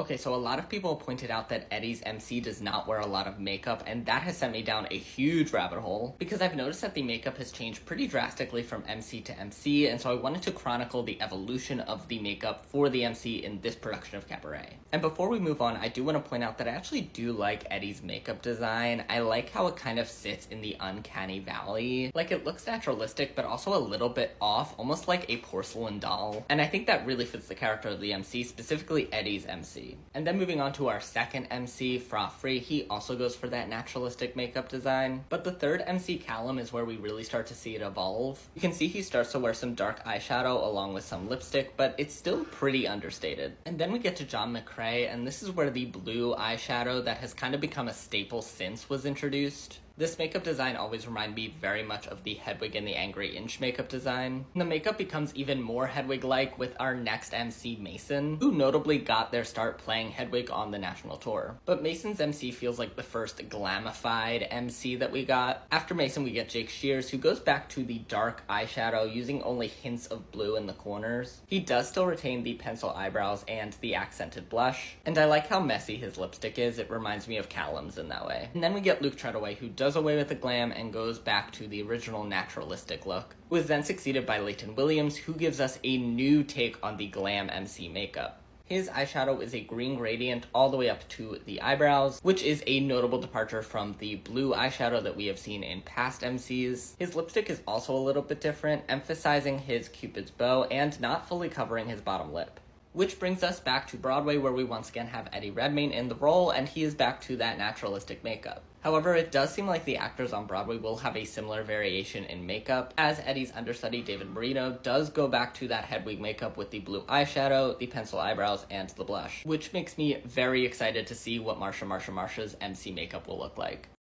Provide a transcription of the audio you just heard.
Okay, so a lot of people pointed out that Eddie's MC does not wear a lot of makeup, and that has sent me down a huge rabbit hole because I've noticed that the makeup has changed pretty drastically from MC to MC, and so I wanted to chronicle the evolution of the makeup for the MC in this production of Cabaret. And before we move on, I do want to point out that I actually do like Eddie's makeup design. I like how it kind of sits in the uncanny valley. Like, it looks naturalistic, but also a little bit off, almost like a porcelain doll. And I think that really fits the character of the MC, specifically Eddie's MC. And then moving on to our second MC, Free, he also goes for that naturalistic makeup design. But the third MC, Callum, is where we really start to see it evolve. You can see he starts to wear some dark eyeshadow along with some lipstick, but it's still pretty understated. And then we get to John McCrae, and this is where the blue eyeshadow that has kind of become a staple since was introduced. This makeup design always reminded me very much of the Hedwig and the Angry Inch makeup design. The makeup becomes even more Hedwig-like with our next MC, Mason, who notably got their start playing Hedwig on the national tour. But Mason's MC feels like the first glamified MC that we got. After Mason, we get Jake Shears, who goes back to the dark eyeshadow using only hints of blue in the corners. He does still retain the pencil eyebrows and the accented blush, and I like how messy his lipstick is. It reminds me of Callum's in that way. And then we get Luke Treadaway, who does away with the glam and goes back to the original naturalistic look, who is then succeeded by Leighton Williams, who gives us a new take on the glam MC makeup. His eyeshadow is a green gradient all the way up to the eyebrows, which is a notable departure from the blue eyeshadow that we have seen in past MCs. His lipstick is also a little bit different, emphasizing his Cupid's bow and not fully covering his bottom lip. Which brings us back to Broadway, where we once again have Eddie Redmayne in the role, and he is back to that naturalistic makeup. However, it does seem like the actors on Broadway will have a similar variation in makeup, as Eddie's understudy David Marino does go back to that Hedwig makeup with the blue eyeshadow, the pencil eyebrows, and the blush, which makes me very excited to see what Marsha's MC makeup will look like.